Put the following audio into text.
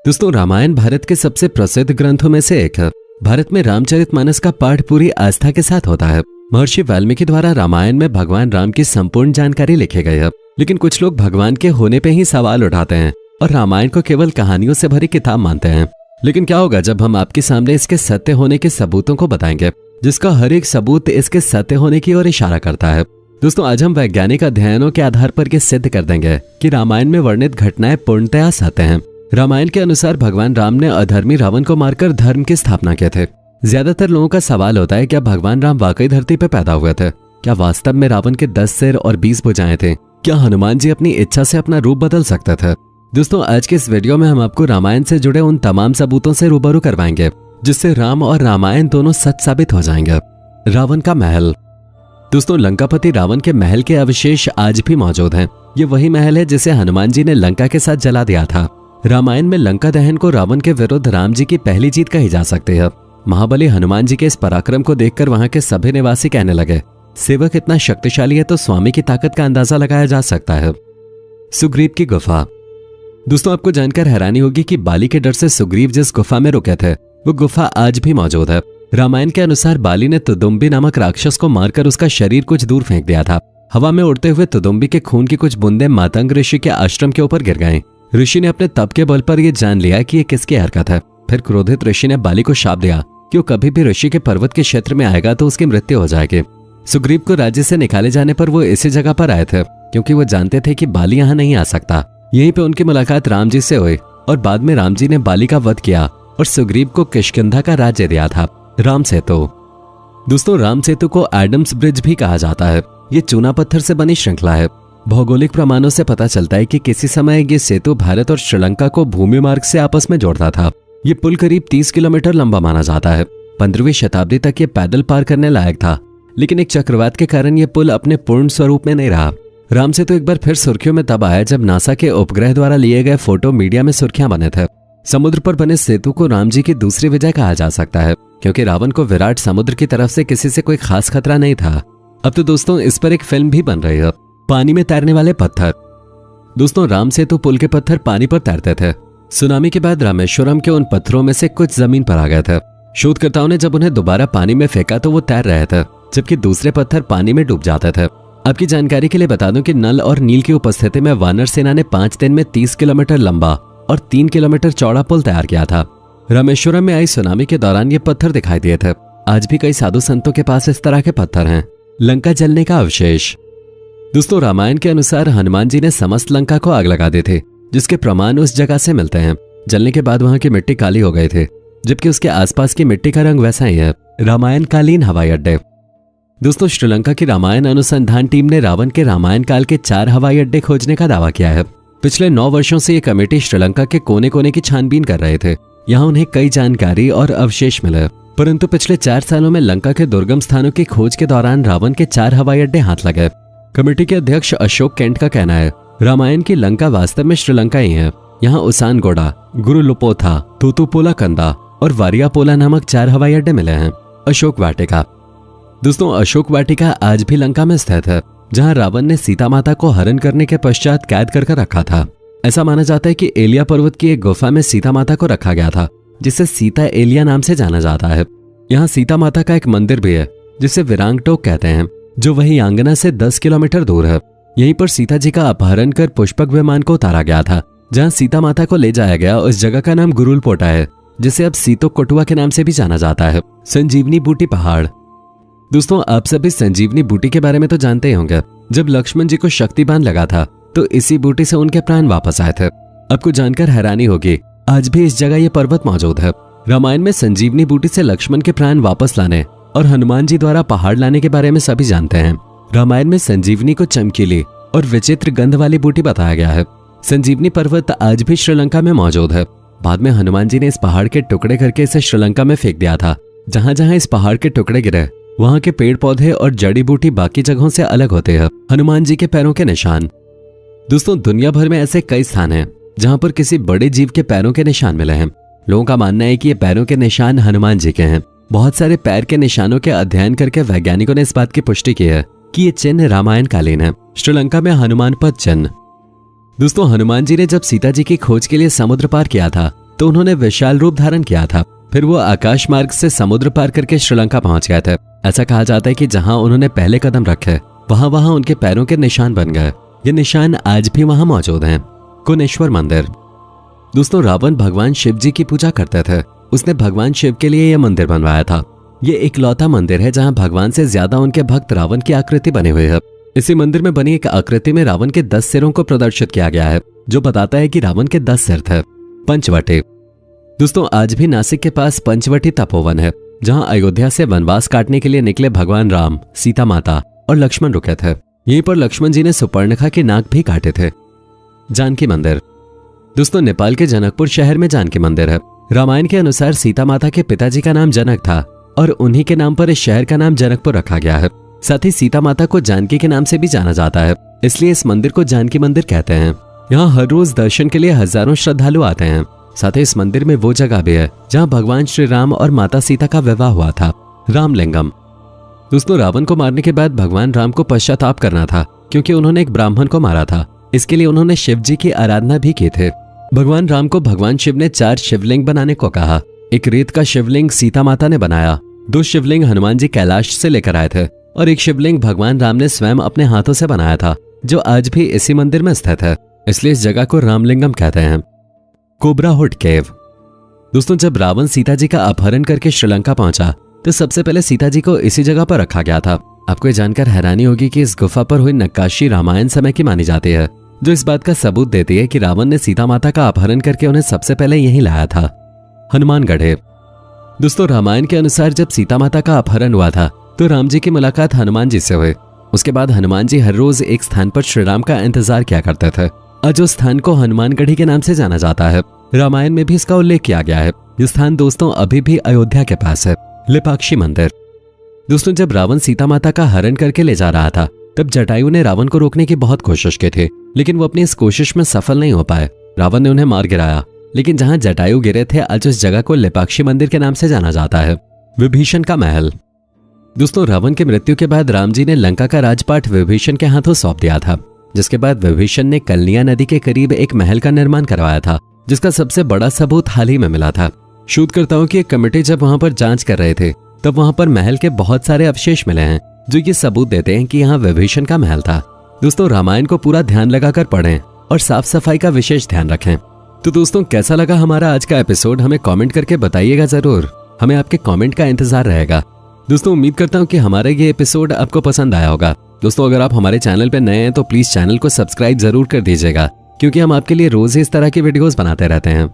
दोस्तों, रामायण भारत के सबसे प्रसिद्ध ग्रंथों में से एक है। भारत में रामचरितमानस का पाठ पूरी आस्था के साथ होता है। महर्षि वाल्मीकि द्वारा रामायण में भगवान राम की संपूर्ण जानकारी लिखी गई है, लेकिन कुछ लोग भगवान के होने पे ही सवाल उठाते हैं और रामायण को केवल कहानियों से भरी किताब मानते हैं। लेकिन क्या होगा जब हम आपके सामने इसके सत्य होने के सबूतों को बताएंगे, जिसका हर एक सबूत इसके सत्य होने की ओर इशारा करता है। दोस्तों, आज हम वैज्ञानिक अध्ययनों के आधार पर यह सिद्ध कर देंगे कि रामायण में वर्णित घटनाएं पूर्णतया सत्य हैं। रामायण के अनुसार भगवान राम ने अधर्मी रावण को मारकर धर्म की स्थापना की थी। ज्यादातर लोगों का सवाल होता है, क्या भगवान राम वाकई धरती पर पैदा हुए थे? क्या वास्तव में रावण के 10 सिर और 20 भुजाएं थे? क्या हनुमान जी अपनी इच्छा से अपना रूप बदल सकते थे? दोस्तों, आज के इस वीडियो में हम आपको रामायण से जुड़े उन तमाम सबूतों से रूबरू करवाएंगे जिससे राम और रामायण दोनों सच साबित हो जाएंगे। रावण का महल। दोस्तों, लंकापति रावण के महल के अवशेष आज भी मौजूद हैं। ये वही महल है जिसे हनुमान जी ने लंका के साथ जला दिया था। रामायण में लंका दहन को रावण के विरुद्ध राम जी की पहली जीत कही जा सकती है। महाबली हनुमान जी के इस पराक्रम को देखकर वहां के सभी निवासी कहने लगे, सेवक इतना शक्तिशाली है तो स्वामी की ताकत का अंदाजा लगाया जा सकता है। सुग्रीव की गुफा। दोस्तों, आपको जानकर हैरानी होगी कि बाली के डर से सुग्रीव जिस गुफा में रुके थे वो गुफा आज भी मौजूद है। रामायण के अनुसार बाली ने तुदुम्बी नामक राक्षस को मारकर उसका शरीर कुछ दूर फेंक दिया था। हवा में उड़ते हुए तुदुम्बी के खून की कुछ बूंदें मातंग ऋषि के आश्रम के ऊपर गिर गईं। ऋषि ने अपने तप के बल पर यह जान लिया कि यह किसकी हरकत है। फिर क्रोधित ऋषि ने बाली को शाप दिया कि वो कभी भी ऋषि के पर्वत के क्षेत्र में आएगा तो उसकी मृत्यु हो जाएगी। सुग्रीव को राज्य से निकाले जाने पर वो इसी जगह पर आए थे क्योंकि वो जानते थे कि बाली यहाँ नहीं आ सकता। यहीं पे उनकी मुलाकात राम जी से हुई और बाद में राम जी ने बाली का वध किया और सुग्रीव को किष्किंधा का राज्य दिया था। राम सेतु। दोस्तों, राम सेतु को एडम्स ब्रिज भी कहा जाता है। ये चूना पत्थर से बनी श्रृंखला है। भौगोलिक प्रमाणों से पता चलता है कि किसी समय ये सेतु भारत और श्रीलंका को भूमि मार्ग से आपस में जोड़ता था। ये पुल करीब 30 किलोमीटर लंबा माना जाता है। 15वीं शताब्दी तक ये पैदल पार करने लायक था, लेकिन एक चक्रवात के कारण ये पुल अपने पूर्ण स्वरूप में नहीं रहा। राम सेतु एक बार फिर सुर्खियों में तब आया जब नासा के उपग्रह द्वारा लिए गए फोटो मीडिया में सुर्खियां बने थे। समुद्र पर बने सेतु को राम जी की दूसरी विजय कहा जा सकता है क्योंकि रावण को विराट समुद्र की तरफ से किसी से कोई खास खतरा नहीं था। अब तो दोस्तों, इस पर एक फिल्म भी बन रही है। पानी में तैरने वाले पत्थर। दोस्तों, राम सेतु पुल के पत्थर पानी पर तैरते थे। सुनामी के बाद रामेश्वरम के उन पत्थरों में से कुछ जमीन पर आ गए थे। शोधकर्ताओं ने जब उन्हें दोबारा पानी में फेंका तो वो तैर रहे थे, जबकि दूसरे पत्थर पानी में डूब जाते थे। आपकी जानकारी के लिए बता दूं कि नल और नील की उपस्थिति में वानर सेना ने 5 दिन में 30 किलोमीटर लंबा और 3 किलोमीटर चौड़ा पुल तैयार किया था। रामेश्वरम में आई सुनामी के दौरान ये पत्थर दिखाई दिए थे। आज भी कई साधु संतों के पास इस तरह के पत्थर हैं। लंका जलने का अवशेष। दोस्तों, रामायण के अनुसार हनुमान जी ने समस्त लंका को आग लगा दी थी, जिसके प्रमाण उस जगह से मिलते हैं। जलने के बाद वहां की मिट्टी काली हो गई थी, जबकि उसके आसपास की मिट्टी का रंग वैसा ही है। रामायण कालीन हवाई अड्डे। दोस्तों, श्रीलंका की रामायण अनुसंधान टीम ने रावण के रामायण काल के 4 हवाई अड्डे खोजने का दावा किया है। पिछले 9 वर्षों से ये कमेटी श्रीलंका के कोने कोने की छानबीन कर रहे थे। यहाँ उन्हें कई जानकारी और अवशेष मिले, परंतु पिछले 4 सालों में लंका के दुर्गम स्थानों की खोज के दौरान रावण के 4 हवाई अड्डे हाथ लगे। कमेटी के अध्यक्ष अशोक केंट का कहना है, रामायण की लंका वास्तव में श्रीलंका ही है। यहाँ उसानगोडा, गुरुलुपोथा, तूतुपोला कंदा और वारियापोला नामक 4 हवाई अड्डे मिले हैं। अशोक वाटिका। दोस्तों, अशोक वाटिका आज भी लंका में स्थित है, जहाँ रावण ने सीता माता को हरण करने के पश्चात कैद कर रखा था। ऐसा माना जाता है कि एलिया पर्वत की एक गुफा में सीता माता को रखा गया था, जिसे सीता एलिया नाम से जाना जाता है। यहाँ सीता माता का एक मंदिर भी है जिसे विरांगटोक कहते हैं, जो वही आंगना से 10 किलोमीटर दूर है। यहीं पर सीता जी का अपहरण कर पुष्पक विमान को उतारा गया था। जहां सीता माता को ले जाया गया उस जगह का नाम गुरुलपोटा है, जिसे अब सीतो कोटुआ के नाम से भी जाना जाता है। संजीवनी बूटी पहाड़। दोस्तों, आप सभी संजीवनी बूटी के बारे में तो जानते ही होंगे। जब लक्ष्मण जी को शक्ति बाण लगा था तो इसी बूटी से उनके प्राण वापस आए थे। आपको जानकर हैरानी होगी, आज भी इस जगह ये पर्वत मौजूद है। रामायण में संजीवनी बूटी से लक्ष्मण के प्राण वापस लाने और हनुमान जी द्वारा पहाड़ लाने के बारे में सभी जानते हैं। रामायण में संजीवनी को चमकीली और विचित्र गंध वाली बूटी बताया गया है। संजीवनी पर्वत आज भी श्रीलंका में मौजूद है। बाद में हनुमान जी ने इस पहाड़ के टुकड़े करके इसे श्रीलंका में फेंक दिया था। जहां जहां इस पहाड़ के टुकड़े गिरे वहां के पेड़ पौधे और जड़ी बूटी बाकी जगहों से अलग होते हैं। हनुमान जी के पैरों के निशान। दोस्तों, दुनिया भर में ऐसे कई स्थान हैं जहां पर किसी बड़े जीव के पैरों के निशान मिले हैं। लोगों का मानना है कि ये पैरों के निशान हनुमान जी के हैं। बहुत सारे पैर के निशानों के अध्ययन करके वैज्ञानिकों ने इस बात की पुष्टि की है कि ये चिन्ह रामायण कालीन है। श्रीलंका में हनुमान पद चिन्ह। दोस्तों, हनुमान जी ने जब सीता जी की खोज के लिए समुद्र पार किया था तो उन्होंने विशाल रूप धारण किया था। फिर वो आकाश मार्ग से समुद्र पार करके श्रीलंका पहुंच गए थे। ऐसा कहा जाता है कि जहां उन्होंने पहले कदम रखे वहां उनके पैरों के निशान बन गए। ये निशान आज भी वहां मौजूद हैं। कुनेश्वर मंदिर। दोस्तों, रावण भगवान शिव जी की पूजा करते थे। उसने भगवान शिव के लिए यह मंदिर बनवाया था। ये इकलौता मंदिर है जहां भगवान से ज्यादा उनके भक्त रावण की आकृति बनी हुई है। इसी मंदिर में बनी एक आकृति में रावण के 10 सिरों को प्रदर्शित किया गया है, जो बताता है कि रावण के 10 सिर थे। पंचवटी। दोस्तों, आज भी नासिक के पास पंचवटी तपोवन है, जहां अयोध्या से वनवास काटने के लिए निकले भगवान राम, सीता माता और लक्ष्मण रुके थे। यहीं पर लक्ष्मण जी ने सुपर्णखा के नाक भी काटे थे। जानकी मंदिर। दोस्तों, नेपाल के जनकपुर शहर में जानकी मंदिर है। रामायण के अनुसार सीता माता के पिताजी का नाम जनक था और उन्हीं के नाम पर इस शहर का नाम जनकपुर रखा गया है। साथ ही सीता माता को जानकी के नाम से भी जाना जाता है, इसलिए इस मंदिर को जानकी मंदिर कहते हैं। यहाँ हर रोज दर्शन के लिए हजारों श्रद्धालु आते हैं। साथ ही इस मंदिर में वो जगह भी है जहाँ भगवान श्री राम और माता सीता का विवाह हुआ था, रामलिंगम। दोस्तों, रावण को मारने के बाद भगवान राम को पश्चाताप करना था, क्योंकि उन्होंने एक ब्राह्मण को मारा था। इसके लिए उन्होंने शिव जी की आराधना भी की थी। भगवान राम को भगवान शिव ने 4 शिवलिंग बनाने को कहा। एक रेत का शिवलिंग सीता माता ने बनाया, 2 शिवलिंग हनुमान जी कैलाश से लेकर आए थे और एक शिवलिंग भगवान राम ने स्वयं अपने हाथों से बनाया था, जो आज भी इसी मंदिर में स्थित है। इसलिए इस जगह को रामलिंगम कहते हैं। कोबरा हुड केव। दोस्तों, जब रावण सीता जी का अपहरण करके श्रीलंका पहुंचा तो सबसे पहले सीता जी को इसी जगह पर रखा गया था। आपको ये जानकर हैरानी होगी कि इस गुफा पर हुई नक्काशी रामायण समय की मानी जाती है, जो इस बात का सबूत देती है कि रावण ने सीता माता का अपहरण करके उन्हें सबसे पहले यहीं लाया था। हनुमानगढ़। दोस्तों, रामायण के अनुसार जब सीता माता का अपहरण हुआ था तो राम जी की मुलाकात हनुमान जी से हुई। उसके बाद हनुमान जी हर रोज एक स्थान पर श्री राम का इंतजार किया करते थे। आज उस स्थान को हनुमानगढ़ी के नाम से जाना जाता है। रामायण में भी इसका उल्लेख किया गया है। ये स्थान दोस्तों अभी भी अयोध्या के पास है। लेपाक्षी मंदिर। दोस्तों, जब रावण सीता माता का हरण करके ले जा रहा था तब जटायु ने रावण को रोकने की बहुत कोशिश की थी, लेकिन वो अपनी इस कोशिश में सफल नहीं हो पाए। रावण ने उन्हें मार गिराया, लेकिन जहां जटायु गिरे थे आज उस जगह को लेपाक्षी मंदिर के नाम से जाना जाता है। विभीषण का महल। दोस्तों, रावण की मृत्यु के बाद राम जी ने लंका का राजपाट विभीषण के हाथों सौंप दिया था, जिसके बाद विभीषण ने कलनिया नदी के करीब एक महल का निर्माण करवाया था, जिसका सबसे बड़ा सबूत हाल ही में मिला था। शोधकर्ताओं की एक कमेटी जब वहां पर जांच कर रहे थे तब वहां पर महल के बहुत सारे अवशेष मिले हैं, जो ये सबूत देते हैं कि यहाँ विभीषण का महल था। दोस्तों, रामायण को पूरा ध्यान लगाकर पढ़ें और साफ सफाई का विशेष ध्यान रखें। तो दोस्तों, कैसा लगा हमारा आज का एपिसोड, हमें कमेंट करके बताइएगा जरूर। हमें आपके कमेंट का इंतजार रहेगा। दोस्तों, उम्मीद करता हूँ कि हमारा ये एपिसोड आपको पसंद आया होगा। दोस्तों, अगर आप हमारे चैनल पर नए हैं तो प्लीज चैनल को सब्सक्राइब जरूर कर दीजिएगा, क्योंकि हम आपके लिए रोज इस तरह की वीडियोस बनाते रहते हैं।